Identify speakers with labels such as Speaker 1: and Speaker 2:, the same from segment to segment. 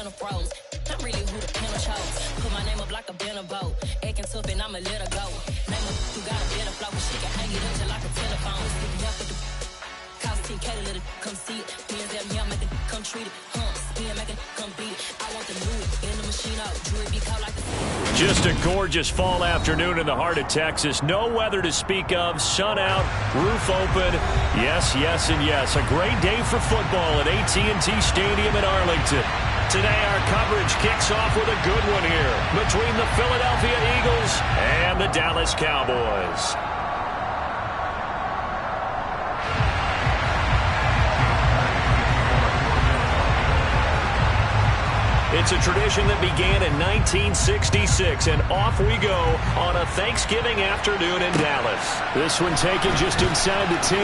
Speaker 1: Channel froze. I'm really who the panel chose. Put my name up like a banner boat. Acting tough and I'ma let her go. Name her who got a better flow. She can hang it up just like a telephone. Cause TK to let it come see it. Being them here, make it come treat it. Spin, make it come beat it. I want the new in the machine out. Drew be caught like the...
Speaker 2: Just a gorgeous fall afternoon in the heart of Texas. No weather to speak of. Sun out, roof open. Yes, yes, and yes. A great day for football at AT&T Stadium in Arlington. Today our coverage kicks off with a good one here between the Philadelphia Eagles and the Dallas Cowboys. It's a tradition that began in 1966, and off we go on a Thanksgiving afternoon in Dallas. This one taken just inside the 10.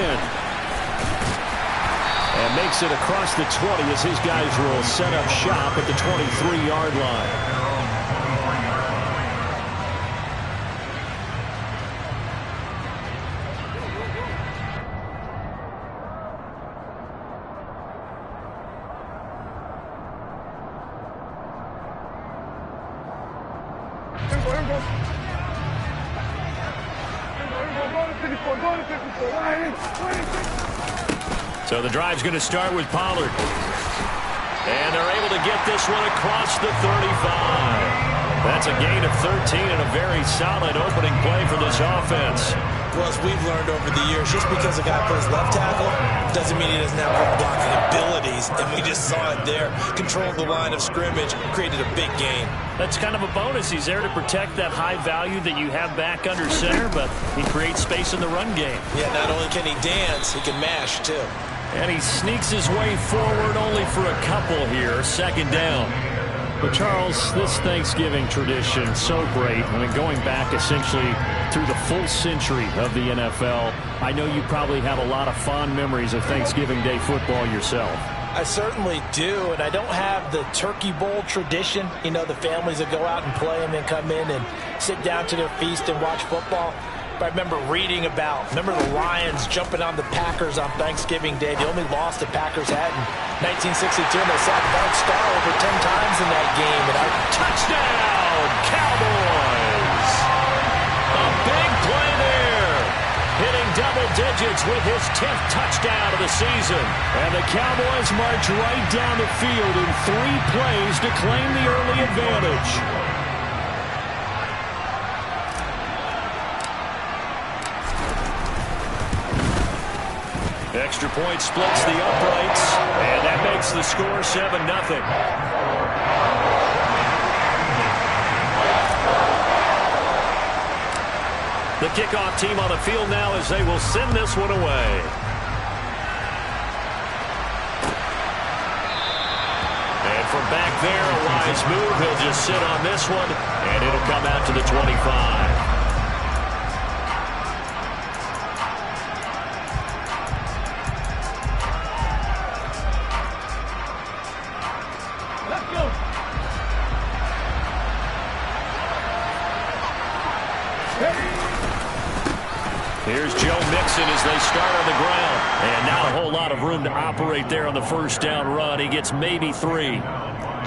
Speaker 2: And makes it across the 20 as his guys will set up shop at the 23-yard line. So the drive's going to start with Pollard. And they're able to get this one across the 35. That's a gain of 13 and a very solid opening play for this offense.
Speaker 3: Well, as we've learned over the years, just because a guy plays left tackle doesn't mean he doesn't have run blocking abilities. And we just saw it there. Controlled the line of scrimmage, created a big gain.
Speaker 2: That's kind of a bonus. He's there to protect that high value that you have back under center, but he creates space in the run game.
Speaker 3: Yeah, not only can he dance, he can mash, too.
Speaker 2: And he sneaks his way forward only for a couple here. Second down. But, Charles, this Thanksgiving tradition, so great. I mean, going back essentially through the full century of the NFL, I know you probably have a lot of fond memories of Thanksgiving Day football yourself.
Speaker 4: I certainly do, and I don't have the Turkey Bowl tradition. You know, the families that go out and play and then come in and sit down to their feast and watch football. But I remember reading about, the Lions jumping on the Packers on Thanksgiving Day. The only loss the Packers had in 1962, and they sacked Bart Starr over 10 times in that game. And
Speaker 2: touchdown, Cowboys! A big play there. Hitting double digits with his 10th touchdown of the season. And the Cowboys march right down the field in 3 plays to claim the early advantage. Extra point splits the uprights, and that makes the score 7-0. The kickoff team on the field now as they will send this one away. And from back there, a wise move. He'll just sit on this one, and it'll come out to the 25. Here's Joe Mixon as they start on the ground. And not a whole lot of room to operate there on the first down run. He gets maybe 3.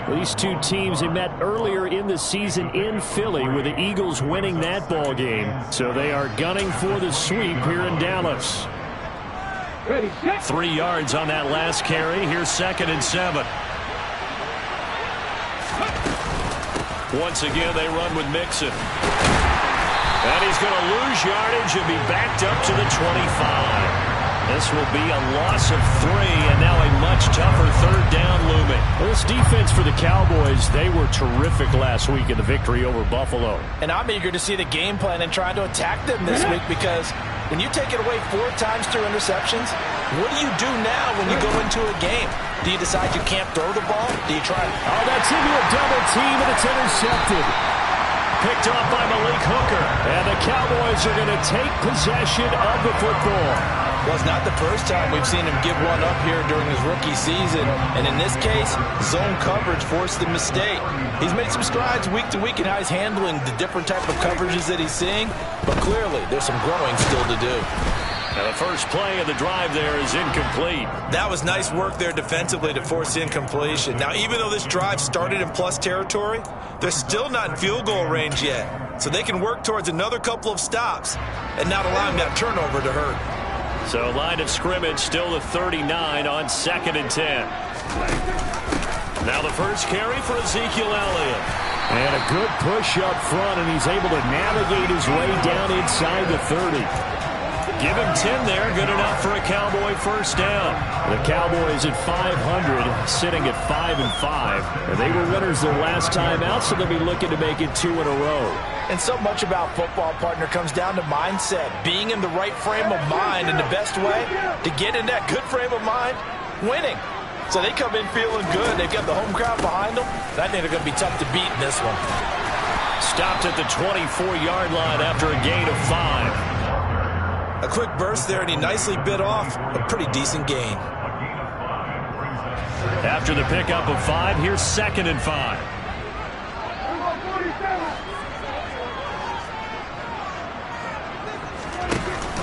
Speaker 2: These two teams, they met earlier in the season in Philly with the Eagles winning that ball game. So they are gunning for the sweep here in Dallas. 3 yards on that last carry. Here's 2nd and 7. Once again, they run with Mixon. And he's going to lose yardage and be backed up to the 25. This will be a loss of 3, and now a much tougher 3rd down looming. Well, this defense for the Cowboys, they were terrific last week in the victory over Buffalo.
Speaker 4: And I'm eager to see the game plan and try to attack them this week, because when you take it away 4 times through interceptions, what do you do now when you go into a game? Do you decide you can't throw the ball? Do you try?
Speaker 2: Oh, that's into a double team, and it's intercepted. Picked off by Malik Hooker. And the Cowboys are going to take possession of the football.
Speaker 4: Well, it's not the first time we've seen him give one up here during his rookie season. And in this case, zone coverage forced the mistake. He's made some strides week to week in how he's handling the different type of coverages that he's seeing. But clearly, there's some growing still to do.
Speaker 2: Now the first play of the drive there is incomplete.
Speaker 3: That was nice work there defensively to force incompletion. Now, even though this drive started in plus territory, they're still not in field goal range yet. So they can work towards another couple of stops and not allowing that turnover to hurt.
Speaker 2: So line of scrimmage still the 39 on 2nd and 10. Now the first carry for Ezekiel Elliott.
Speaker 5: And a good push up front, and he's able to navigate his way down inside the 30.
Speaker 2: Give him 10 there. Good enough for a Cowboy first down.
Speaker 5: The Cowboys at 500, sitting at 5-5. And they were winners their last time out, so they'll be looking to make it 2 in a row.
Speaker 4: And so much about football, partner, comes down to mindset. Being in the right frame of mind, and the best way to get in that good frame of mind, winning. So they come in feeling good. They've got the home crowd behind them. I think they're going to be tough to beat in this one.
Speaker 2: Stopped at the 24-yard line after a gain of 5.
Speaker 3: A quick burst there, and he nicely bit off a pretty decent gain.
Speaker 2: After the pickup of 5, here's 2nd and 5.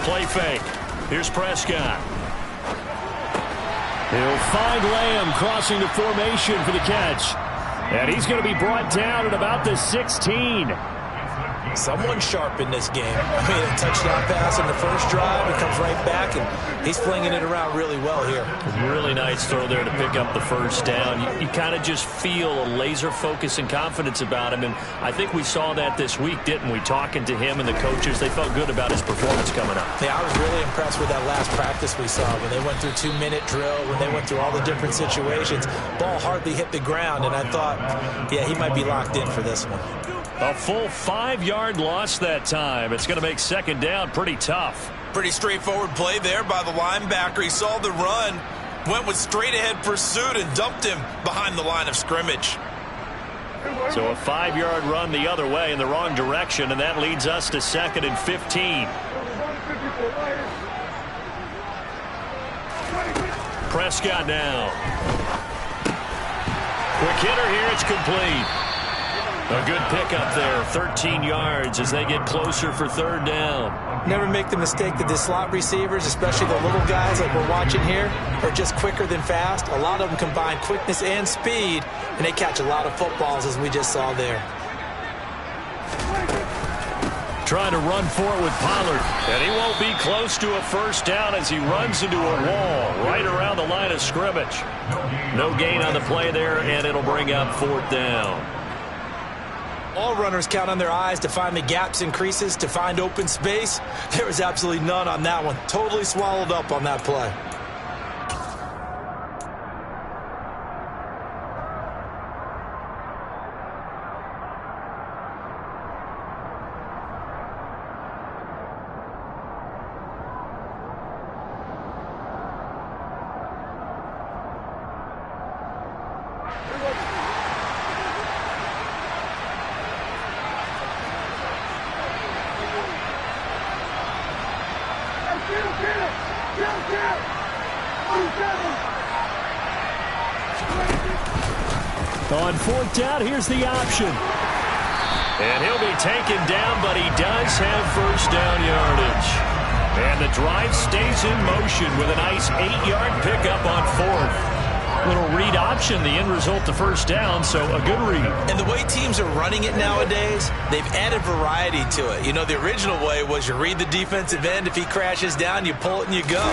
Speaker 2: Play fake. Here's Prescott.
Speaker 5: He'll find Lamb crossing the formation for the catch. And he's going to be brought down at about the 16.
Speaker 3: Someone sharp in this game. I mean, a touchdown pass in the first drive. He comes right back, and he's flinging it around really well here.
Speaker 2: Really nice throw there to pick up the first down. You kind of just feel a laser focus and confidence about him, and I think we saw that this week, didn't we? Talking to him and the coaches, they felt good about his performance coming up.
Speaker 3: Yeah, I was really impressed with that last practice we saw when they went through 2-minute drill, when they went through all the different situations. Ball hardly hit the ground, and I thought, yeah, he might be locked in for this one.
Speaker 2: A full 5-yard loss that time. It's going to make 2nd down pretty tough.
Speaker 3: Pretty straightforward play there by the linebacker. He saw the run, went with straight-ahead pursuit, and dumped him behind the line of scrimmage.
Speaker 2: So a 5-yard run the other way in the wrong direction, and that leads us to 2nd and 15. Prescott now. Quick hitter here. It's complete. A good pickup there, 13 yards as they get closer for 3rd down.
Speaker 3: Never make the mistake that the slot receivers, especially the little guys like we're watching here, are just quicker than fast. A lot of them combine quickness and speed, and they catch a lot of footballs, as we just saw there.
Speaker 2: Trying to run for it with Pollard, and he won't be close to a first down as he runs into a wall right around the line of scrimmage. No gain on the play there, and it'll bring up 4th down.
Speaker 3: All runners count on their eyes to find the gaps and creases, to find open space. There was absolutely none on that one. Totally swallowed up on that play.
Speaker 5: On 4th down, here's the option.
Speaker 2: And he'll be taken down, but he does have first down yardage. And the drive stays in motion with a nice 8-yard pickup on 4th. Little read option, the end result, the first down, so a good read.
Speaker 3: And the way teams are running it nowadays, they've added variety to it. You know, the original way was you read the defensive end. If he crashes down, you pull it and you go.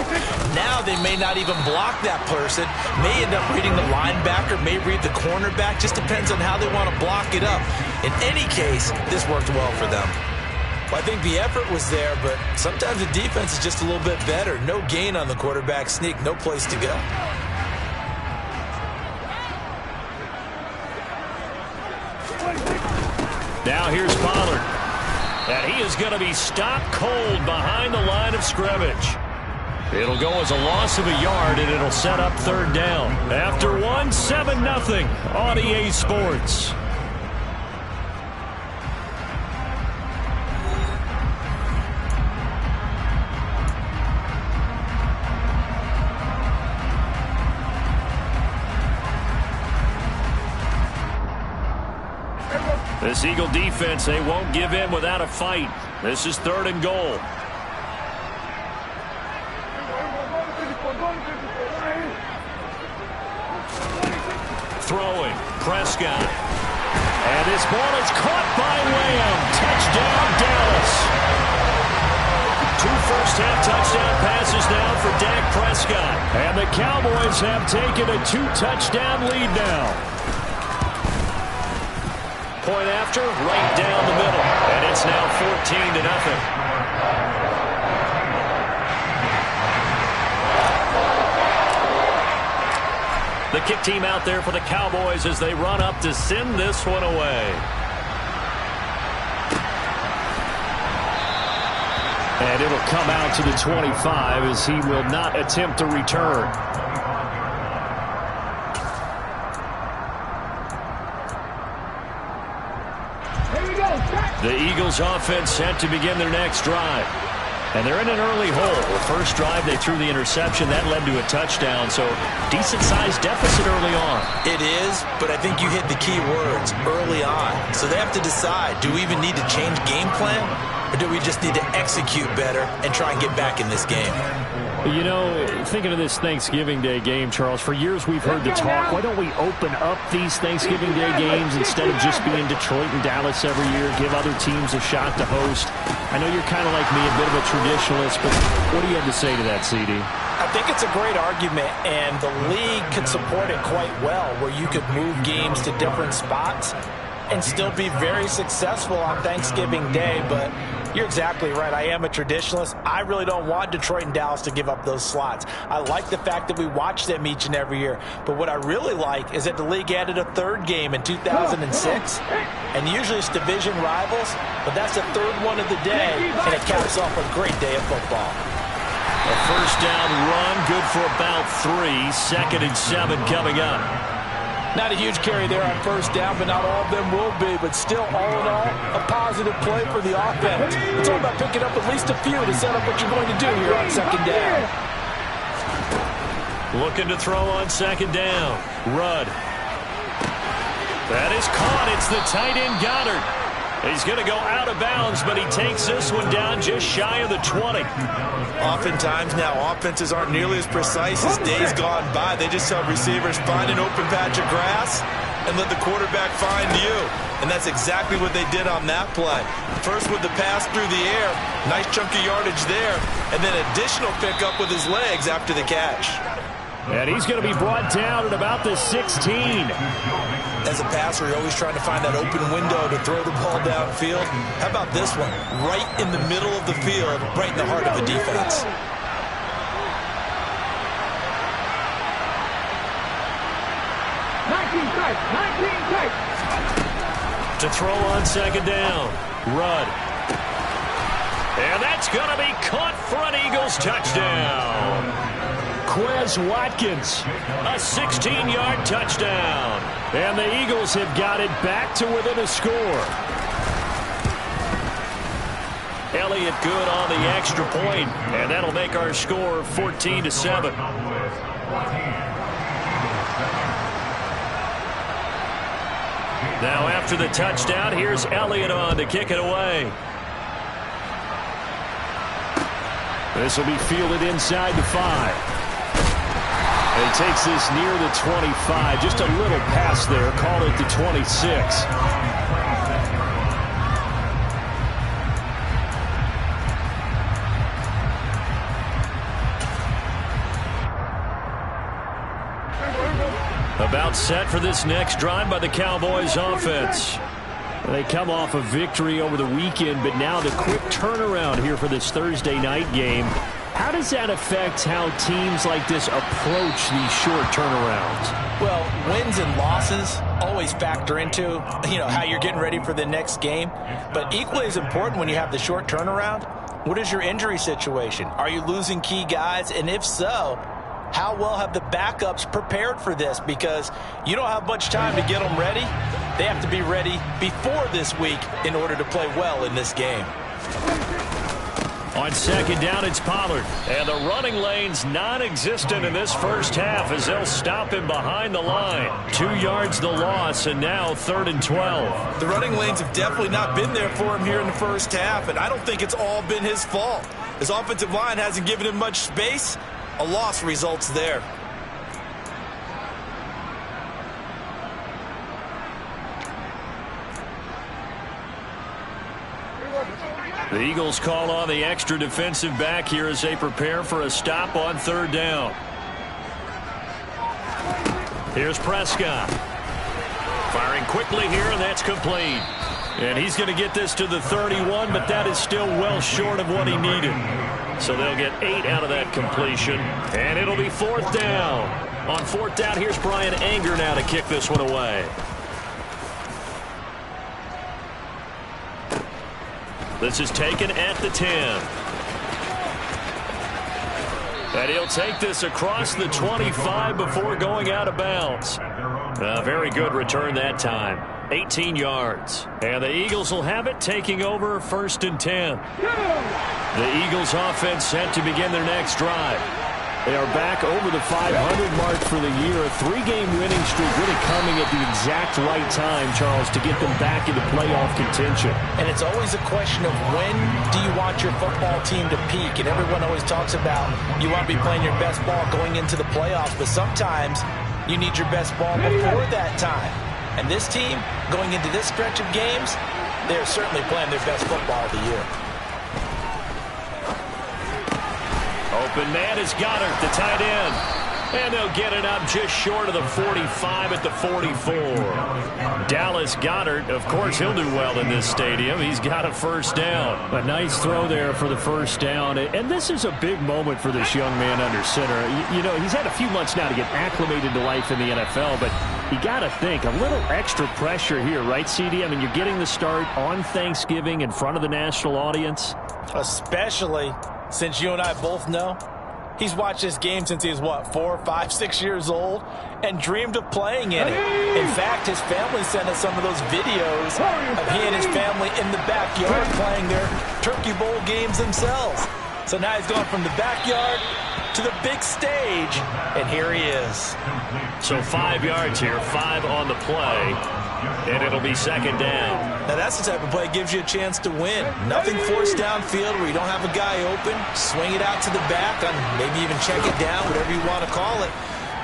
Speaker 3: Now they may not even block that person, may end up reading the linebacker, may read the cornerback. Just depends on how they want to block it up. In any case, this worked well for them. Well, I think the effort was there, but sometimes the defense is just a little bit better. No gain on the quarterback sneak, no place to go.
Speaker 2: Now here's Pollard. And he is going to be stopped cold behind the line of scrimmage. It'll go as a loss of a yard, and it'll set up 3rd down. After 1, 7-0 on EA Sports. This Eagle defense, they won't give in without a fight. This is 3rd and goal. throwing. Prescott. And this ball is caught by Lamb. Touchdown, Dallas. 2 first-half touchdown passes now for Dak Prescott. And the Cowboys have taken a 2-touchdown lead now. Point after, right down the middle. And it's now 14-0. The kick team out there for the Cowboys as they run up to send this one away. And it'll come out to the 25 as he will not attempt to return. The Eagles offense set to begin their next drive. And they're in an early hole. The first drive, they threw the interception. That led to a touchdown, so decent-sized deficit early on.
Speaker 3: It is, but I think you hit the key words, early on. So they have to decide, do we even need to change game plan, or do we just need to execute better and try and get back in this game?
Speaker 2: You know, thinking of this Thanksgiving Day game, Charles, for years we've heard the talk, why don't we open up these Thanksgiving Day games instead of just being Detroit and Dallas every year, give other teams a shot to host? I know you're kind of like me, a bit of a traditionalist, but what do you have to say to that, CD?
Speaker 4: I think it's a great argument, and the league could support it quite well, where you could move games to different spots and still be very successful on Thanksgiving Day. But you're exactly right. I am a traditionalist. I really don't want Detroit and Dallas to give up those slots. I like the fact that we watch them each and every year. But what I really like is that the league added a third game in 2006. And usually it's division rivals, but that's the third one of the day, and it caps off a great day of football.
Speaker 2: A first down run, good for about 3. 2nd and 7 coming up.
Speaker 4: Not a huge carry there on first down, but not all of them will be. But still, all in all, a positive play for the offense. It's all about picking up at least a few to set up what you're going to do here on 2nd down.
Speaker 2: Looking to throw on 2nd down. Rudd. That is caught. It's the tight end Goddard. He's going to go out of bounds, but he takes this one down just shy of the 20.
Speaker 3: Oftentimes now, offenses aren't nearly as precise as days gone by. They just tell receivers, find an open patch of grass and let the quarterback find you. And that's exactly what they did on that play. First with the pass through the air, nice chunky yardage there, and then additional pickup with his legs after the catch.
Speaker 2: And he's going to be brought down at about the 16.
Speaker 3: As a passer, you're always trying to find that open window to throw the ball downfield. How about this one? Right in the middle of the field, right in the heart of the defense.
Speaker 2: To throw on 2nd down. Rudd. And that's going to be caught for an Eagles touchdown. Quez Watkins, a 16-yard touchdown. And the Eagles have got it back to within a score. Elliott good on the extra point, and that'll make our score 14-7. Now after the touchdown, here's Elliott on to kick it away. This will be fielded inside the 5. He takes this near the 25. Just a little pass there. Call it the 26. About set for this next drive by the Cowboys offense. They come off a victory over the weekend, but now the quick turnaround here for this Thursday night game. How does that affect how teams like this approach these short turnarounds?
Speaker 4: Well, wins and losses always factor into, how you're getting ready for the next game. But equally as important when you have the short turnaround, what is your injury situation? Are you losing key guys? And if so, how well have the backups prepared for this? Because you don't have much time to get them ready. They have to be ready before this week in order to play well in this game.
Speaker 2: On 2nd down, it's Pollard. And the running lane's non-existent in this first half as they'll stop him behind the line. 2 yards the loss, and now 3rd and 12.
Speaker 3: The running lanes have definitely not been there for him here in the first half, and I don't think it's all been his fault. His offensive line hasn't given him much space. A loss results there.
Speaker 2: The Eagles call on the extra defensive back here as they prepare for a stop on 3rd down. Here's Prescott. Firing quickly here, and that's complete. And he's going to get this to the 31, but that is still well short of what he needed. So they'll get 8 out of that completion, and it'll be 4th down. On 4th down, here's Brian Anger now to kick this one away. This is taken at the 10. And he'll take this across the 25 before going out of bounds. A very good return that time. 18 yards. And the Eagles will have it, taking over 1st and 10. The Eagles offense set to begin their next drive. They are back over the 500 mark for the year. A 3-game winning streak really coming at the exact right time, Charles, to get them back into playoff contention.
Speaker 4: And it's always a question of when do you want your football team to peak? And everyone always talks about you want to be playing your best ball going into the playoffs, but sometimes you need your best ball before that time. And this team, going into this stretch of games, they're certainly playing their best football of the year.
Speaker 2: Open man is Goddard, the tight end. And they'll get it up just short of the 45 at the 44. Dallas Goedert, of course, he'll do well in this stadium. He's got a 1st down.
Speaker 5: A nice throw there for the 1st down. And this is a big moment for this young man under center. You know, he's had a few months now to get acclimated to life in the NFL, but you got to think, a little extra pressure here, right, CD? I mean, you're getting the start on Thanksgiving in front of the national audience.
Speaker 4: Especially since you and I both know he's watched this game since he was, what, 4, 5, 6 years old and dreamed of playing in it. In fact, his family sent us some of those videos of he and his family in the backyard playing their Turkey Bowl games themselves. So now he's going from the backyard to the big stage, and here he is.
Speaker 2: So 5 yards here, 5 on the play, and it'll be 2nd down.
Speaker 3: Now that's the type of play that gives you a chance to win. Nothing forced downfield where you don't have a guy open. Swing it out to the back, and maybe even check it down, whatever you want to call it.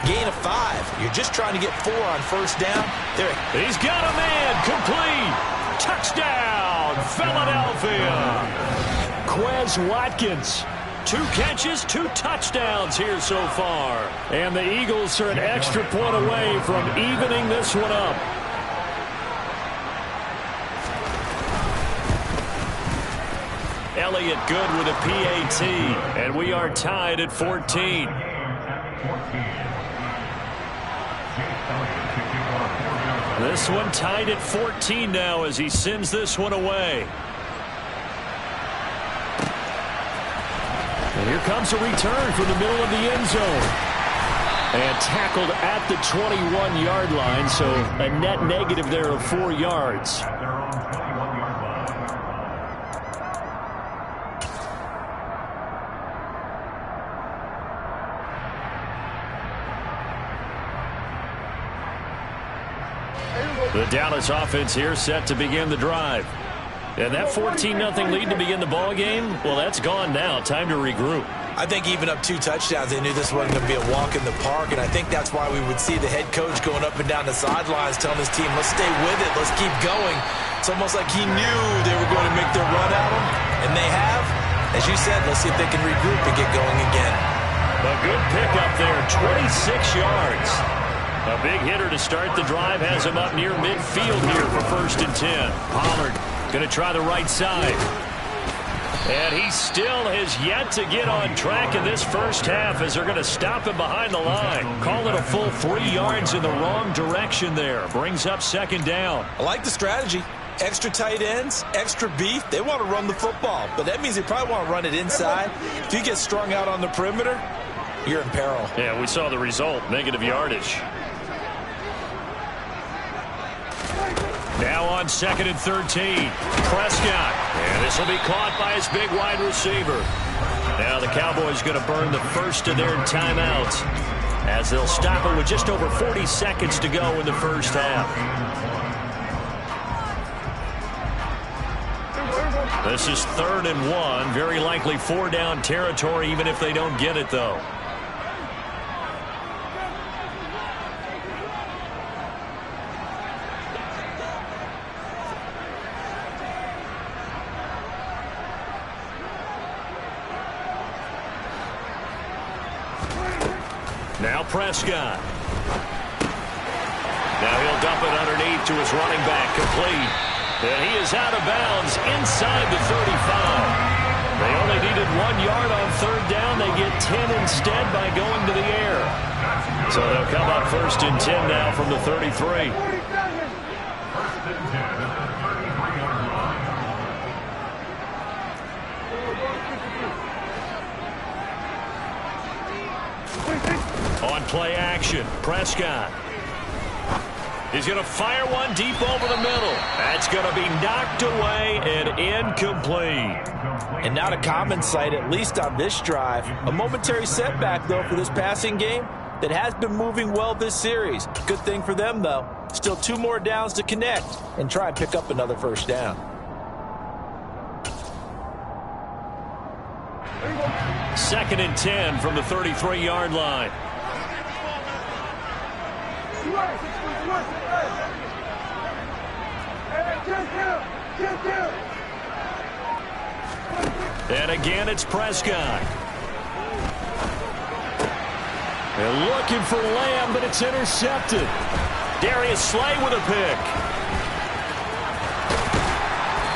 Speaker 3: Gain of 5. You're just trying to get 4 on 1st down. There.
Speaker 2: He's got a man. Complete. Touchdown, Philadelphia. Quez Watkins. 2 catches, 2 touchdowns here so far.
Speaker 5: And the Eagles are an extra point away from evening this one up.
Speaker 2: Elliott good with a PAT. And we are tied at 14. This one tied at 14 now as he sends this one away.
Speaker 5: And here comes a return from the middle of the end zone. And tackled at the 21-yard line, so a net negative there of 4 yards.
Speaker 2: The Dallas offense here set to begin the drive. And that 14-0 lead to begin the ball game, well, that's gone now. Time to regroup.
Speaker 3: I think even up 2 touchdowns, they knew this wasn't going to be a walk in the park, and I think that's why we would see the head coach going up and down the sidelines telling his team, let's stay with it, let's keep going. It's almost like he knew they were going to make their run at him, and they have. As you said, let's see if they can regroup and get going again.
Speaker 2: A good pickup there, 26 yards. A big hitter to start the drive has him up near midfield here for 1st and 10. Pollard going to try the right side. And he still has yet to get on track in this first half as they're going to stop him behind the line. Call it a full 3 yards in the wrong direction there. Brings up 2nd down.
Speaker 3: I like the strategy. Extra tight ends, extra beef. They want to run the football, but that means they probably want to run it inside. If you get strung out on the perimeter, you're in peril.
Speaker 2: Yeah, we saw the result, negative yardage. Now on 2nd and 13. Prescott. And this will be caught by his big wide receiver. Now the Cowboys going to burn the first of their timeouts as they'll stop it with just over 40 seconds to go in the first half. This is 3rd and 1. Very likely 4-down territory even if they don't get it, though. Now Prescott. Now he'll dump it underneath to his running back, complete. And he is out of bounds inside the 35. They only needed 1 yard on third down. They get 10 instead by going to the air. So they'll come up 1st and 10 now from the 33. On play action, Prescott. He's going to fire one deep over the middle. That's going to be knocked away and incomplete.
Speaker 4: And not a common sight, at least on this drive. A momentary setback, though, for this passing game that has been moving well this series. Good thing for them, though. Still 2 more downs to connect and try and pick up another first down.
Speaker 2: Second and 10 from the 33-yard line. And again, it's Prescott.
Speaker 5: They're looking for Lamb, but it's intercepted.
Speaker 2: Darius Slay with a pick.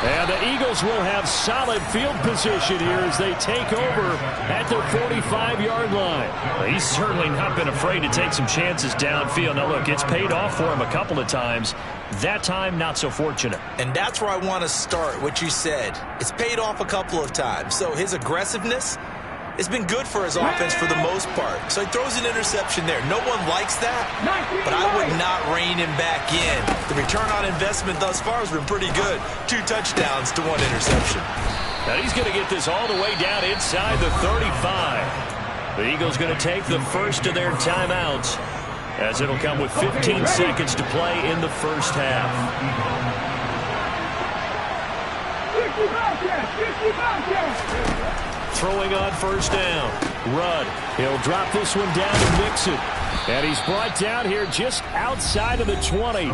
Speaker 5: And the Eagles will have solid field position here as they take over at their 45-yard line.
Speaker 2: Well, he's certainly not been afraid to take some chances downfield. Now, look, it's paid off for him a couple of times. That time, not so fortunate.
Speaker 3: And that's where I want to start, what you said. It's paid off a couple of times. So his aggressiveness has been good for his offense for the most part. So he throws an interception there. No one likes that, but I would not rein him back in. The return on investment thus far has been pretty good. 2 touchdowns to 1 interception.
Speaker 2: Now he's going to get this all the way down inside the 35. The Eagles going to take the first of their timeouts, as it'll come with 15 seconds to play in the first half. Throwing on first down.
Speaker 5: Rudd. He'll drop this one down to Mixon. And he's brought down here just outside of the 20.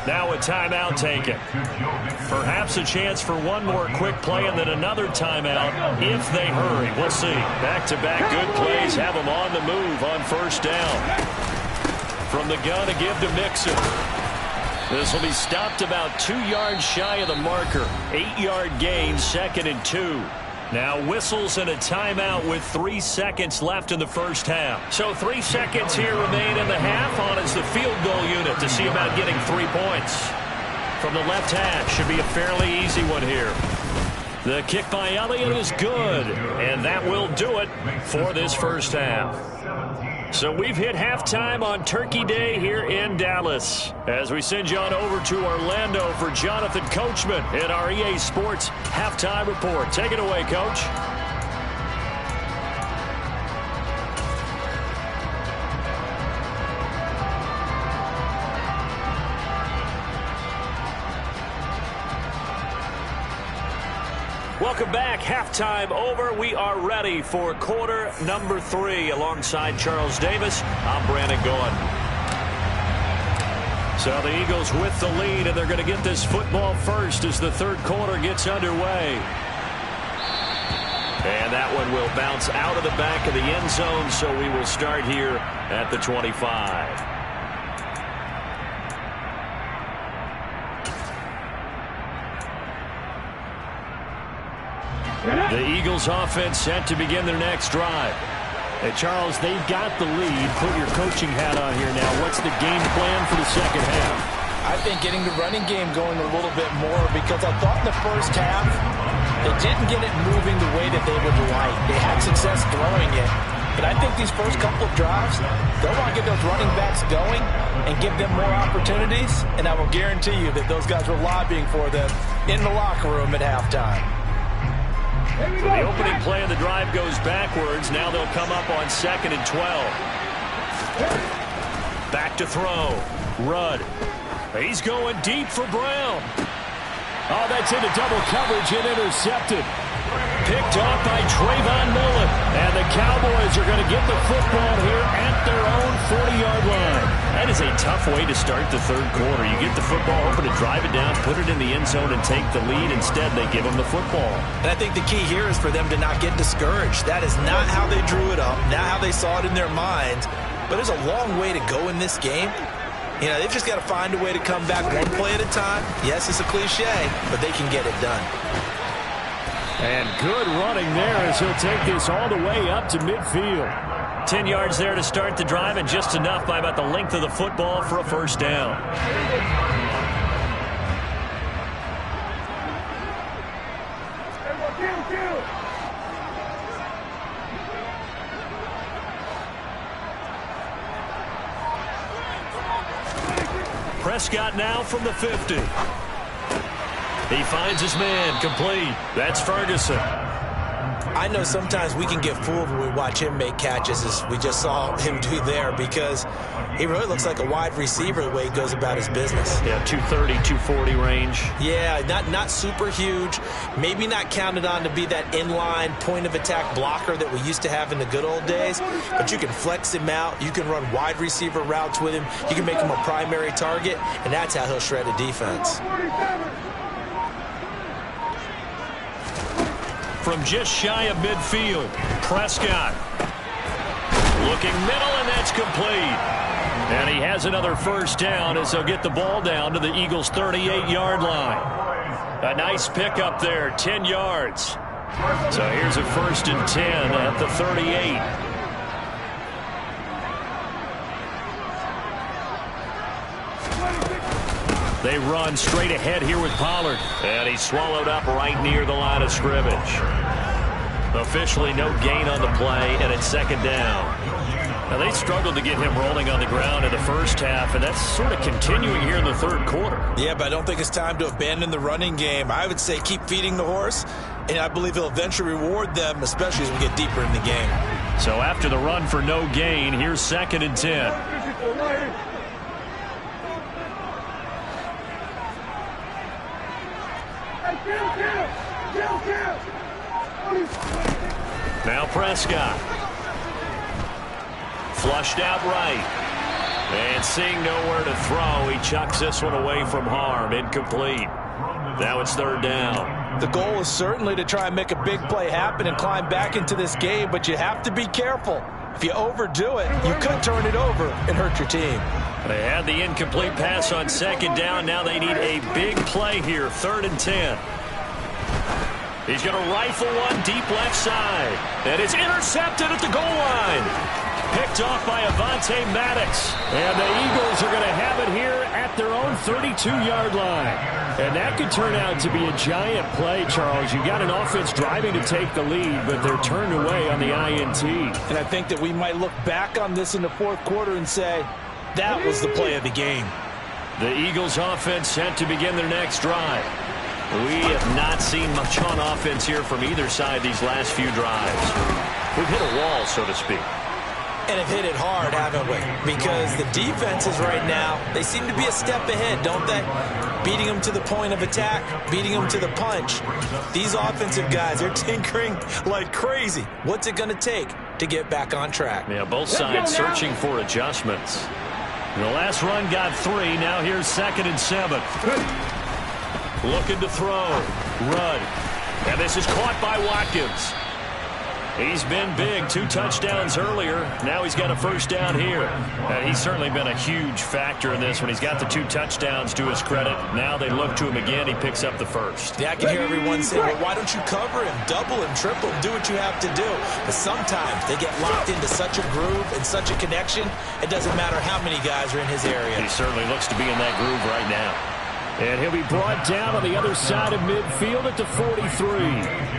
Speaker 2: Now a timeout taken. Perhaps a chance for one more quick play and then another timeout if they hurry. We'll see. Back-to-back good plays have them on the move on first down. From the gun to give to Mixon. This will be stopped about 2 yards shy of the marker. 8-yard gain, 2nd and 2. Now whistles and a timeout with 3 seconds left in the first half. So 3 seconds here remain in the half. On is the field goal unit to see about getting 3 points. From the left hash, should be a fairly easy one here. The kick by Elliott is good, and that will do it for this first half. So we've hit halftime on Turkey Day here in Dallas. As we send you on over to Orlando for Jonathan Coachman in our EA Sports Halftime Report. Take it away, Coach. Welcome back. Halftime over. We are ready for quarter number 3 alongside Charles Davis. I'm Brandon Goen. So the Eagles with the lead, and they're going to get this football first as the third quarter gets underway. And that one will bounce out of the back of the end zone, so we will start here at the 25. The Eagles offense set to begin their next drive.
Speaker 5: Hey, Charles, they've got the lead. Put your coaching hat on here now. What's the game plan for the second half?
Speaker 4: I think getting the running game going a little bit more, because I thought in the first half they didn't get it moving the way that they would like. They had success throwing it. But I think these first couple of drives, they'll want to get those running backs going and give them more opportunities. And I will guarantee you that those guys were lobbying for them in the locker room at halftime.
Speaker 2: So the opening play of the drive goes backwards. Now they'll come up on 2nd and 12. Back to throw. Rudd. He's going deep for Brown.
Speaker 5: Oh, that's into double coverage and intercepted.
Speaker 2: Picked off by Trayvon Mullen.
Speaker 5: And the Cowboys are going to get the football here at their own 40-yard line.
Speaker 2: That is a tough way to start the third quarter. You get the football, hoping to drive it down, put it in the end zone, and take the lead. Instead, they give them the football.
Speaker 3: And I think the key here is for them to not get discouraged. That is not how they drew it up, not how they saw it in their minds. but there's a long way to go in this game. You know, they've just got to find a way to come back one play at a time. Yes, it's a cliche, but they can get it done.
Speaker 5: And good running there as he'll take this all the way up to midfield.
Speaker 2: 10 yards there to start the drive, and just enough by about the length of the football for a first down. Prescott now from the 50. He finds his man, complete. That's Ferguson.
Speaker 3: I know sometimes we can get fooled when we watch him make catches, as we just saw him do there, because he really looks like a wide receiver the way he goes about his business.
Speaker 2: Yeah, 230, 240 range.
Speaker 3: Yeah, not super huge. Maybe not counted on to be that inline point-of-attack blocker that we used to have in the good old days, but you can flex him out. You can run wide receiver routes with him. You can make him a primary target, and that's how he'll shred a defense.
Speaker 2: From just shy of midfield, Prescott. Looking middle, and that's complete. And he has another first down as he'll get the ball down to the Eagles' 38-yard line. A nice pickup there, 10 yards. So here's a 1st and 10 at the 38. They run straight ahead here with Pollard. And he's swallowed up right near the line of scrimmage. Officially no gain on the play, and it's 2nd down. Now, they struggled to get him rolling on the ground in the first half, and that's sort of continuing here in the 3rd quarter.
Speaker 3: Yeah, but I don't think it's time to abandon the running game. I would say keep feeding the horse, and I believe he'll eventually reward them, especially as we get deeper in the game.
Speaker 2: So after the run for no gain, here's 2nd and 10. Now Prescott. Flushed out right. And seeing nowhere to throw, he chucks this one away from harm. Incomplete. Now it's 3rd down.
Speaker 3: The goal is certainly to try and make a big play happen and climb back into this game, but you have to be careful. If you overdo it, you could turn it over and hurt your team.
Speaker 2: They had the incomplete pass on 2nd down. Now they need a big play here. 3rd and 10. He's going to rifle one deep left side. And it's intercepted at the goal line. Picked off by Avonte Maddox.
Speaker 5: And the Eagles are going to have it here at their own 32-yard line. And that could turn out to be a giant play, Charles. You've got an offense driving to take the lead, but they're turned away on the INT.
Speaker 3: And I think that we might look back on this in the 4th quarter and say, that was the play of the game.
Speaker 2: The Eagles offense set to begin their next drive. We have not seen much on offense here from either side these last few drives. We've hit a wall, so to speak.
Speaker 3: And have hit it hard, haven't we? Because the defenses right now, they seem to be a step ahead, don't they? Beating them to the point of attack, beating them to the punch. These offensive guys are tinkering like crazy. What's it going to take to get back on track?
Speaker 2: Yeah, both sides searching for adjustments. The last run got 3. Now here's 2nd and 7. Looking to throw. Rudd. And this is caught by Watkins. He's been big. 2 touchdowns earlier. Now he's got a first down here. He's certainly been a huge factor in this one. He's got the 2 touchdowns to his credit. Now they look to him again. He picks up the first.
Speaker 3: Yeah, I can hear everyone say, well, why don't you cover him, double him, triple him, do what you have to do. But sometimes they get locked into such a groove and such a connection, it doesn't matter how many guys are in his area.
Speaker 2: He certainly looks to be in that groove right now.
Speaker 5: And he'll be brought down on the other side of midfield at the 43.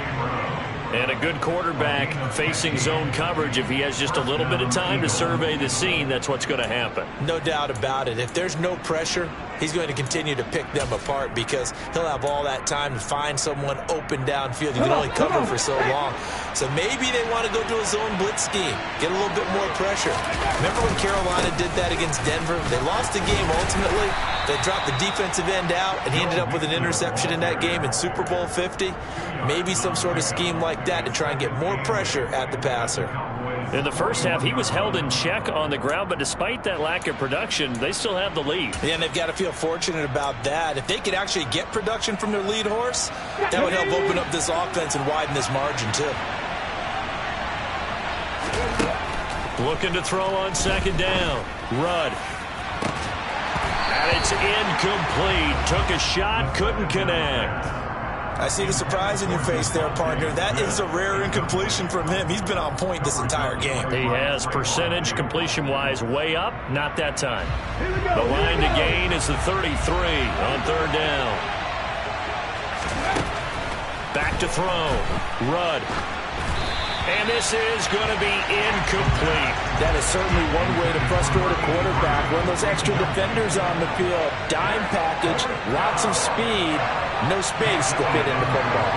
Speaker 2: And a good quarterback facing zone coverage. If he has just a little bit of time to survey the scene, that's what's going to happen.
Speaker 3: No doubt about it. If there's no pressure, he's going to continue to pick them apart because he'll have all that time to find someone open downfield. You can only cover for so long. So maybe they want to go to a zone blitz scheme, get a little bit more pressure. Remember when Carolina did that against Denver? They lost the game ultimately. They dropped the defensive end out, and he ended up with an interception in that game in Super Bowl 50. Maybe some sort of scheme like that to try and get more pressure at the passer.
Speaker 2: In the first half, he was held in check on the ground, but despite that lack of production, they still have the lead.
Speaker 3: Yeah, and they've got to feel fortunate about that. If they could actually get production from their lead horse, that would help open up this offense and widen this margin too.
Speaker 2: Looking to throw on second down. Rudd. And it's incomplete. Took a shot, couldn't connect.
Speaker 3: I see the surprise in your face there, partner. That is a rare incompletion from him. He's been on point this entire game.
Speaker 2: He has percentage completion-wise way up. Not that time. The line to gain is the 33 on third down. Back to throw. Rudd. And this is going to be incomplete.
Speaker 4: That is certainly one way to frustrate a quarterback. Run those extra defenders on the field. Dime package, lots of speed, no space to fit into football.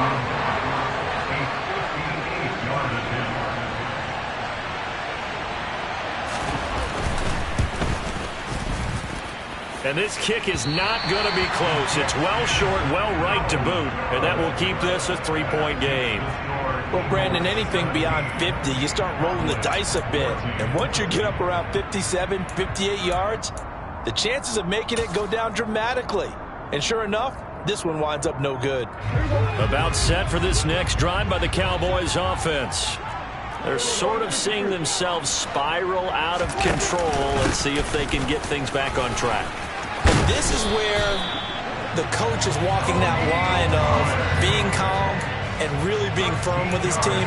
Speaker 2: And this kick is not going to be close. It's well short, well right to boot. And that will keep this a 3-point game.
Speaker 4: Well, Brandon, anything beyond 50, you start rolling the dice a bit. And once you get up around 57, 58 yards, the chances of making it go down dramatically. And sure enough, this one winds up no good.
Speaker 2: About set for this next drive by the Cowboys offense. They're sort of seeing themselves spiral out of control. Let's see if they can get things back on track.
Speaker 3: This is where the coach is walking that line of being calm and really being firm with his team.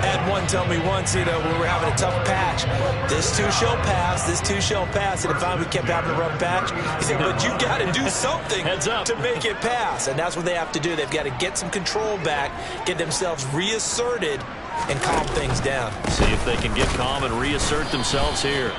Speaker 3: Had one tell me once, when we were having a tough patch, this too shall pass, this too shall pass. And if we kept having a rough patch, he said, but you've got to do something to make it pass. And that's what they have to do. They've got to get some control back, get themselves reasserted, and calm things down.
Speaker 2: See if they can get calm and reassert themselves here.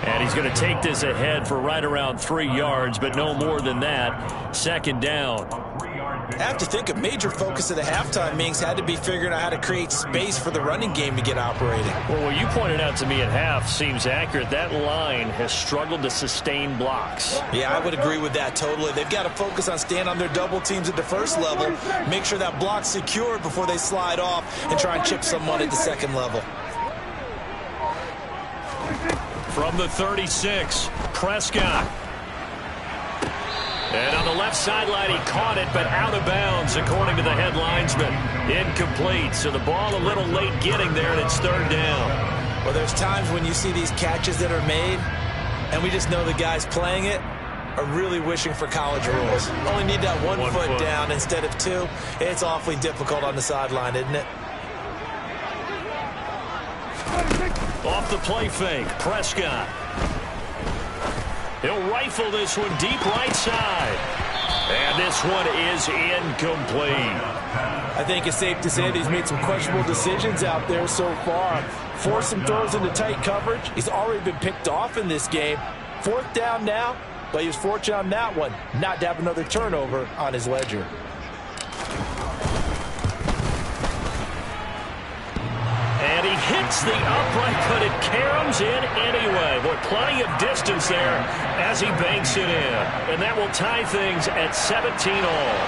Speaker 2: And he's going to take this ahead for right around 3 yards, but no more than that. Second down.
Speaker 3: I have to think a major focus of the halftime meetings had to be figuring out how to create space for the running game to get operating.
Speaker 2: Well, what you pointed out to me at half seems accurate. That line has struggled to sustain blocks.
Speaker 3: Yeah, I would agree with that totally. They've got to focus on staying on their double teams at the first level, make sure that block's secured before they slide off and try and chip someone at the second level.
Speaker 2: From the 36, Prescott. And on the left sideline, he caught it, but out of bounds, according to the head linesman. Incomplete, so the ball a little late getting there, and it's third down.
Speaker 3: Well, there's times when you see these catches that are made, and we just know the guys playing it are really wishing for college rules. Only need that one foot down instead of two. It's awfully difficult on the sideline, isn't it?
Speaker 2: Off the play fake, Prescott. He'll rifle this one deep right side. And this one is incomplete.
Speaker 4: I think it's safe to say that he's made some questionable decisions out there so far. Forced some throws into tight coverage. He's already been picked off in this game. Fourth down now, but he was fortunate on that one not to have another turnover on his ledger.
Speaker 2: And he hits the upright, but it caroms in anyway. Boy, plenty of distance there as he banks it in. And that will tie things at 17 all.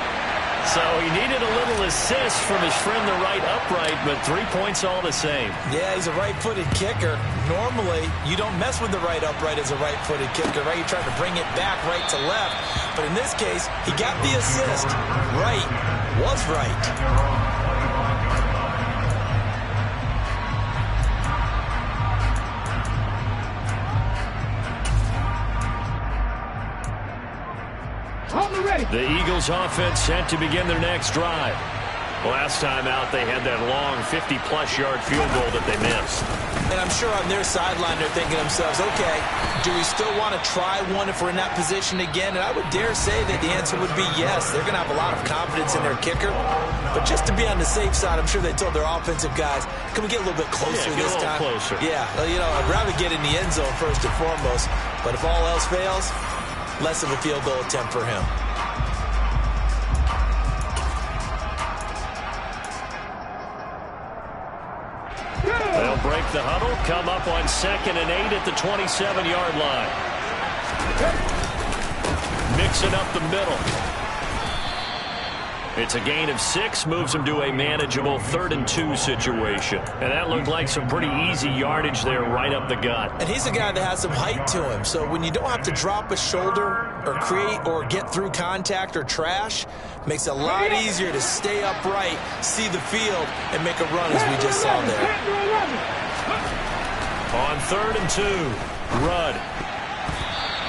Speaker 2: So he needed a little assist from his friend the right upright, but 3 points all the same.
Speaker 3: Yeah, he's a right-footed kicker. Normally, you don't mess with the right upright as a right-footed kicker, right? You're trying to bring it back right to left. But in this case, he got the assist. Right was right.
Speaker 2: The Eagles offense set to begin their next drive. Last time out, they had that long 50-plus yard field goal that they missed.
Speaker 3: And I'm sure on their sideline, they're thinking to themselves, okay, do we still want to try one if we're in that position again? And I would dare say that the answer would be yes. They're going to have a lot of confidence in their kicker. But just to be on the safe side, I'm sure they told their offensive guys, can we get a little bit closer this time?
Speaker 2: Closer.
Speaker 3: Yeah, I'd rather get in the end zone first and foremost. But if all else fails, less of a field goal attempt for him.
Speaker 2: They'll break the huddle, come up on 2nd and 8 at the 27-yard line. Mixing up the middle. It's a gain of 6, moves him to a manageable 3rd and 2 situation. And that looked like some pretty easy yardage there right up the gut.
Speaker 3: And he's a guy that has some height to him, so when you don't have to drop a shoulder or create or get through contact or trash, makes it a lot easier to stay upright, see the field, and make a run as we just saw there.
Speaker 2: On 3rd and 2, Rudd.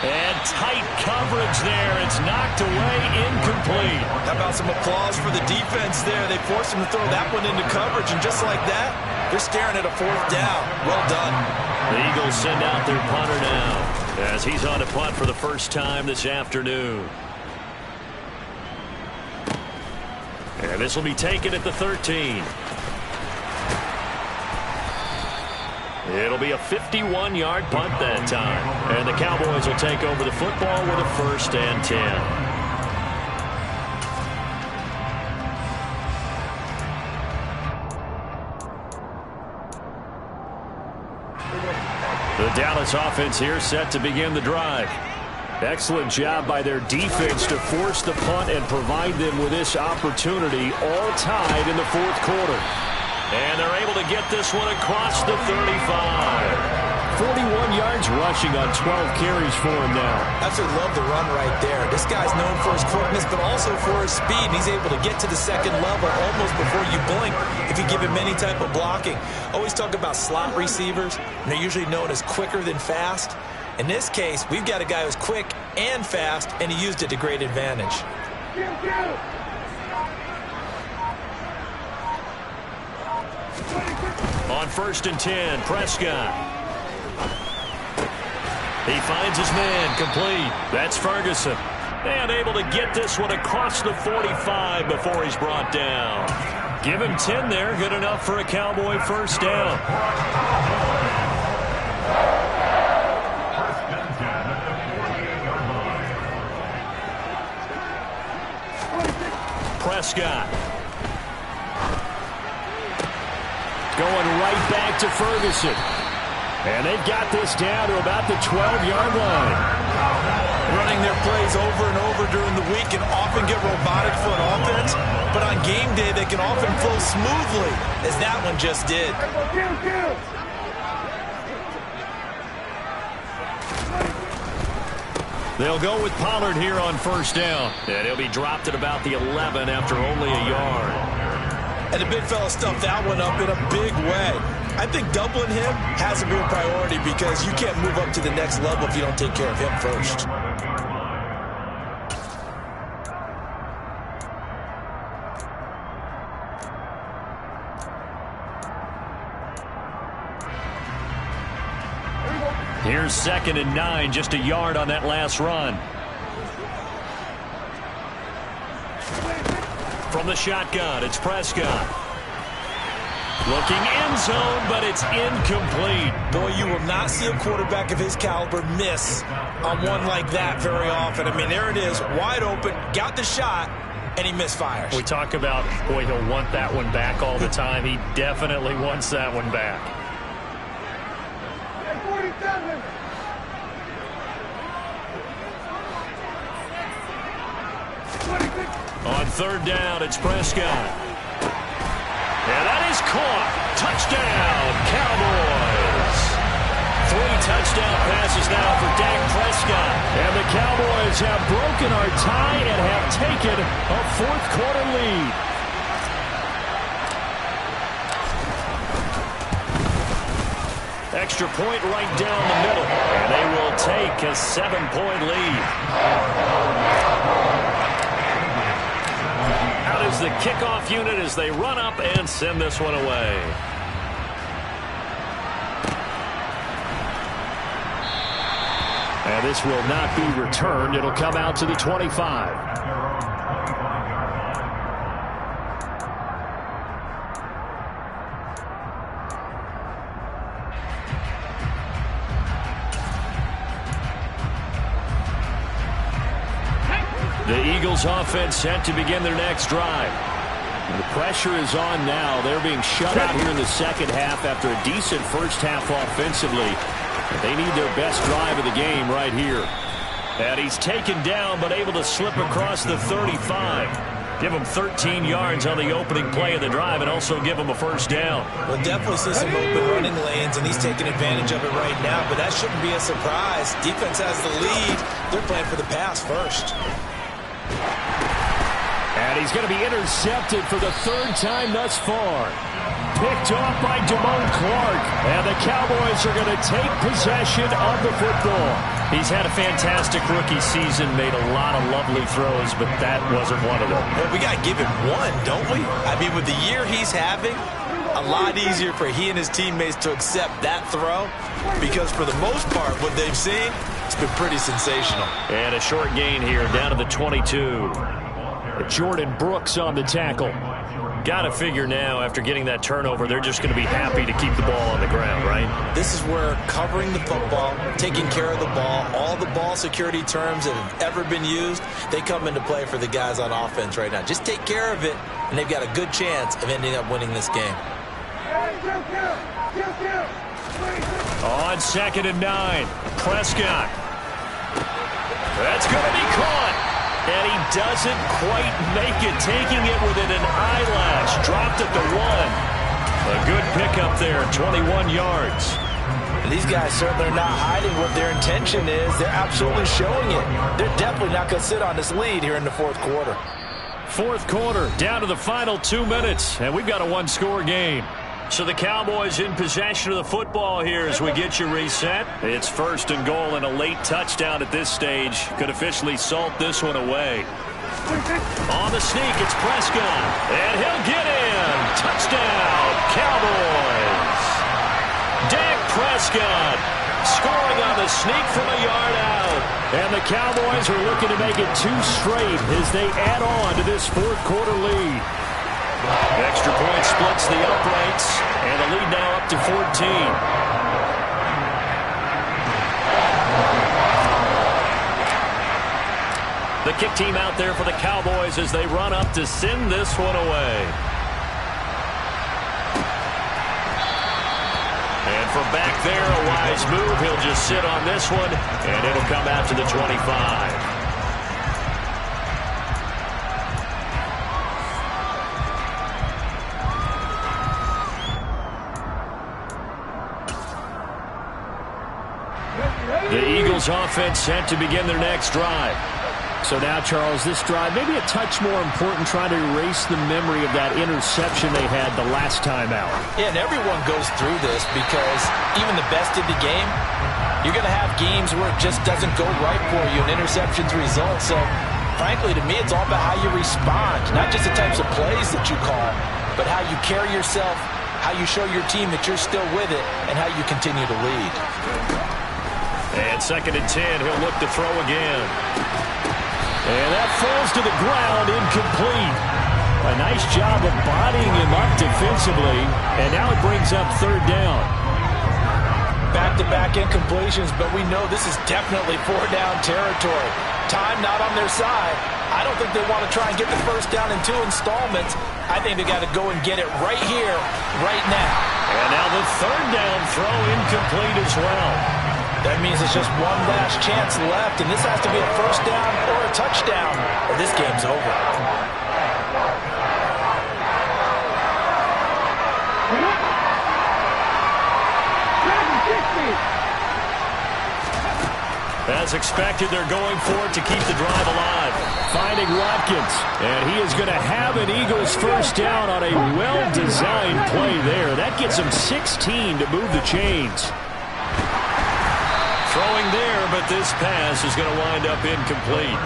Speaker 2: And tight coverage there. It's knocked away, incomplete.
Speaker 3: How about some applause for the defense there? They forced him to throw that one into coverage, and just like that, they're staring at a 4th down. Well done.
Speaker 2: The Eagles send out their punter now as he's on to punt for the first time this afternoon. And this will be taken at the 13. It'll be a 51-yard punt that time. And the Cowboys will take over the football with a 1st and 10. The Dallas offense here set to begin the drive. Excellent job by their defense to force the punt and provide them with this opportunity, all tied in the 4th quarter. And they're able to get this one across the 35. 41 yards rushing on 12 carries for him now.
Speaker 3: Absolutely love the run right there. This guy's known for his quickness, but also for his speed. And he's able to get to the 2nd level almost before you blink if you give him any type of blocking. Always talk about slot receivers, and they're usually known as quicker than fast. In this case, we've got a guy who's quick and fast, and he used it to great advantage.
Speaker 2: On 1st and 10, Prescott. He finds his man, complete. That's Ferguson. And able to get this one across the 45 before he's brought down. Give him 10 there, good enough for a Cowboy 1st down. Prescott. Going right back to Ferguson. And they've got this down to about the 12-yard line.
Speaker 3: Running their plays over and over during the week can often get robotic for an offense, but on game day they can often flow smoothly, as that one just did.
Speaker 2: They'll go with Pollard here on 1st down. And he'll be dropped at about the 11 after only a yard.
Speaker 3: And the big fella stuffed that one up in a big way. I think doubling him has to be a priority because you can't move up to the next level if you don't take care of him first.
Speaker 2: Here's 2nd and 9, just a yard on that last run. From the shotgun, it's Prescott. Looking end zone, but it's incomplete.
Speaker 3: Boy, you will not see a quarterback of his caliber miss on one like that very often. I mean, there it is, wide open, got the shot, and he misfires.
Speaker 2: We talk about, boy, he'll want that one back all the time. He definitely wants that one back. On 3rd down, it's Prescott. And that is caught. Touchdown, Cowboys. 3 touchdown passes now for Dak Prescott. And the Cowboys have broken our tie and have taken a 4th quarter lead. Extra point right down the middle. And they will take a 7-point lead. Out is the kickoff unit as they run up and send this one away. And this will not be returned. It'll come out to the 25. The Eagles offense set to begin their next drive. The pressure is on now. They're being shut out here in the 2nd half after a decent 1st half offensively. They need their best drive of the game right here. And he's taken down but able to slip across the 35. Give him 13 yards on the opening play of the drive and also give him a 1st down.
Speaker 3: We'll definitely see some open running lanes, and he's taking advantage of it right now, but that shouldn't be a surprise. Defense has the lead. They're playing for the pass first.
Speaker 5: And he's going to be intercepted for the 3rd time thus far. picked off by Damone Clark. And the Cowboys are going to take possession of the football.
Speaker 2: He's had a fantastic rookie season, made a lot of lovely throws, but that wasn't one of them.
Speaker 3: Well, we got to give him one, don't we? I mean, with the year he's having, a lot easier for he and his teammates to accept that throw, because for the most part, what they've seen, it's been pretty sensational.
Speaker 2: And a short gain here, down to the 22.
Speaker 5: Jordan Brooks on the tackle.
Speaker 2: Got to figure now, after getting that turnover, they're just going to be happy to keep the ball on the ground, right?
Speaker 3: This is where covering the football, taking care of the ball, all the ball security terms that have ever been used, they come into play for the guys on offense right now. Just take care of it, and they've got a good chance of ending up winning this game.
Speaker 2: On 2nd and 9, Prescott. That's going to be caught. And he doesn't quite make it, taking it within an eyelash. Dropped at the 1. A good pickup there, 21 yards.
Speaker 4: And these guys certainly are not hiding what their intention is. They're absolutely showing it. They're definitely not going to sit on this lead here in the fourth quarter.
Speaker 2: Fourth quarter, down to the final 2 minutes, and we've got a one-score game. So the Cowboys in possession of the football here as we get you reset. It's 1st and goal, and a late touchdown at this stage could officially salt this one away. On the sneak, it's Prescott, and he'll get in. Touchdown, Cowboys. Dak Prescott scoring on the sneak from a yard out.
Speaker 5: And the Cowboys are looking to make it 2 straight as they add on to this fourth quarter lead.
Speaker 2: Extra point splits the uprights, and the lead now up to 14. The kick team out there for the Cowboys as they run up to send this one away. And from back there, a wise move. He'll just sit on this one, and it'll come out to the 25. The Eagles offense set to begin their next drive.
Speaker 5: So now, Charles, this drive maybe a touch more important, trying to erase the memory of that interception they had the last time out.
Speaker 4: Yeah, and everyone goes through this because even the best in the game, you're going to have games where it just doesn't go right for you and interceptions result. So, frankly, to me, it's all about how you respond, not just the types of plays that you call, but how you carry yourself, how you show your team that you're still with it, and how you continue to lead.
Speaker 2: And 2nd and 10, he'll look to throw again. And that falls to the ground, incomplete. A nice job of bodying him up defensively, and now it brings up 3rd down.
Speaker 4: Back-to-back incompletions, but we know this is definitely 4-down territory. Time not on their side. I don't think they want to try and get the 1st down in 2 installments. I think they got to go and get it right here, right now.
Speaker 2: And now the 3rd down throw incomplete as well.
Speaker 4: That means it's just one last chance left, and this has to be a 1st down or a touchdown, or this game's over.
Speaker 2: As expected, they're going for it to keep the drive alive.
Speaker 5: Finding Watkins, and he is going to have an Eagles 1st down on a well-designed play there. That gets him 16 to move the chains.
Speaker 2: Throwing there, but this pass is going to wind up incomplete.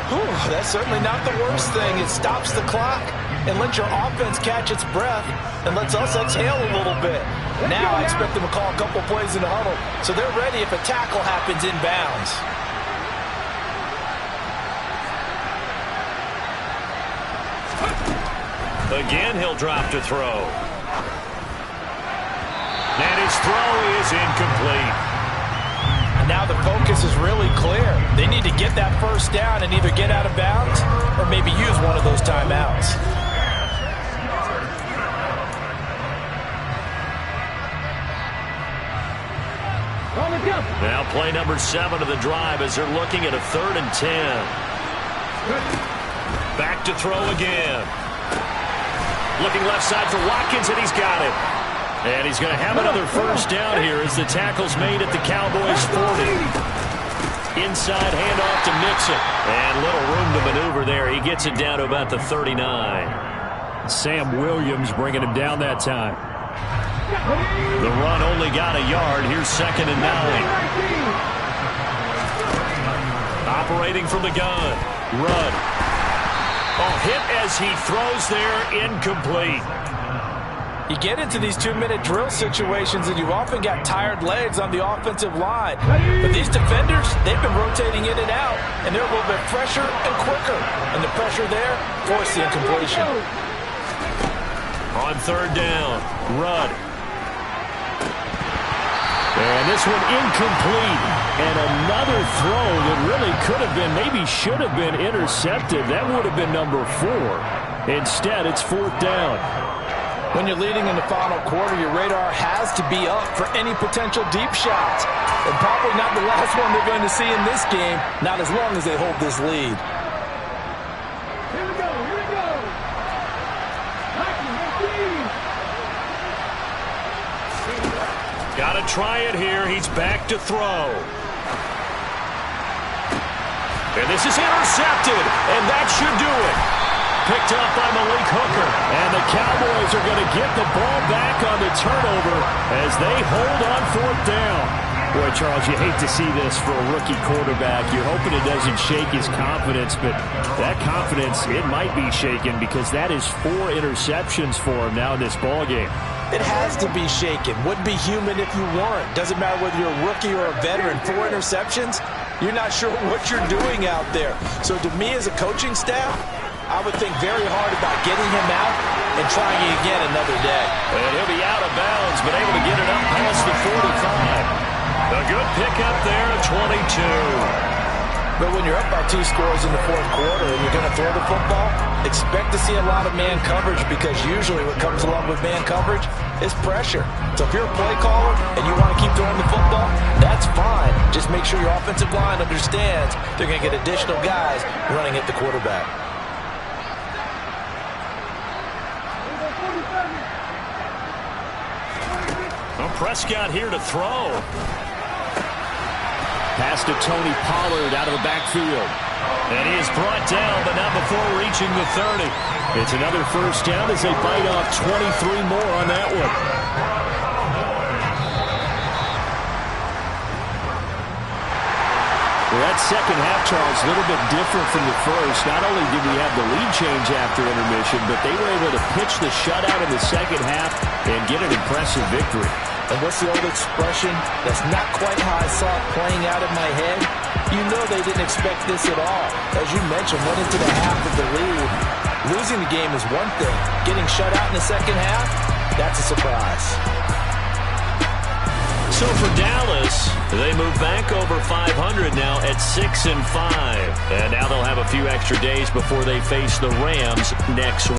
Speaker 4: Whew, that's certainly not the worst thing. It stops the clock and lets your offense catch its breath and lets us exhale a little bit. Now I expect them to call a couple plays in the huddle, so they're ready if a tackle happens inbounds.
Speaker 2: Again, he'll drop to throw. And his throw is incomplete.
Speaker 4: Now the focus is really clear. They need to get that 1st down and either get out of bounds or maybe use one of those timeouts.
Speaker 2: Now play number 7 of the drive as they're looking at a 3rd and 10. Back to throw again. Looking left side for Watkins, and he's got it. And he's going to have another 1st down here as the tackle's made at the Cowboys 40. Inside handoff to Mixon. And little room to maneuver there. He gets it down to about the 39. Sam Williams bringing him down that time. The run only got a yard. Here's 2nd and 9. Operating from the gun. Run. Oh, hit as he throws there. Incomplete.
Speaker 4: You get into these 2-minute drill situations and you often got tired legs on the offensive line. But these defenders, they've been rotating in and out, and they're a little bit fresher and quicker. And the pressure there forced the incompletion.
Speaker 2: On 3rd down, Rudd. And this one incomplete. And another throw that really could have been, maybe should have been intercepted. That would have been number 4. Instead, it's 4th down.
Speaker 4: When you're leading in the final quarter, your radar has to be up for any potential deep shots. And probably not the last one they're going to see in this game, not as long as they hold this lead.
Speaker 6: Here we go, here we go.
Speaker 2: Got to try it here. He's back to throw. And this is intercepted, and that should do it. Picked up by Malik Hooker. And the Cowboys are going to get the ball back on the turnover as they hold on 4th down. Boy, Charles, you hate to see this for a rookie quarterback. You're hoping it doesn't shake his confidence, but that confidence, it might be shaken because that is 4 interceptions for him now in this ballgame.
Speaker 4: It has to be shaken. Wouldn't be human if you weren't. Doesn't matter whether you're a rookie or a veteran. 4 interceptions, you're not sure what you're doing out there. So to me as a coaching staff, I would think very hard about getting him out and trying it again another day.
Speaker 2: And he'll be out of bounds, but able to get it up past the 45. A good pickup there at 22.
Speaker 4: But when you're up by 2 scores in the 4th quarter and you're going to throw the football, expect to see a lot of man coverage because usually what comes along with man coverage is pressure. So if you're a play caller and you want to keep throwing the football, that's fine. Just make sure your offensive line understands they're going to get additional guys running at the quarterback.
Speaker 2: Well, Prescott here to throw. Pass to Tony Pollard out of the backfield. And he is brought down, but not before reaching the 30. It's another 1st down as they bite off 23 more on that one. Well, that second half, Charles, a little bit different from the first. Not only did we have the lead change after intermission, but they were able to pitch the shutout in the second half and get an impressive victory.
Speaker 4: And what's the old expression? That's not quite how I saw it playing out in my head. You know they didn't expect this at all. As you mentioned, went into the half with the lead. Losing the game is one thing. Getting shut out in the second half, that's a surprise.
Speaker 2: So for Dallas, they move back over 500 now at 6-5. And now they'll have a few extra days before they face the Rams next week.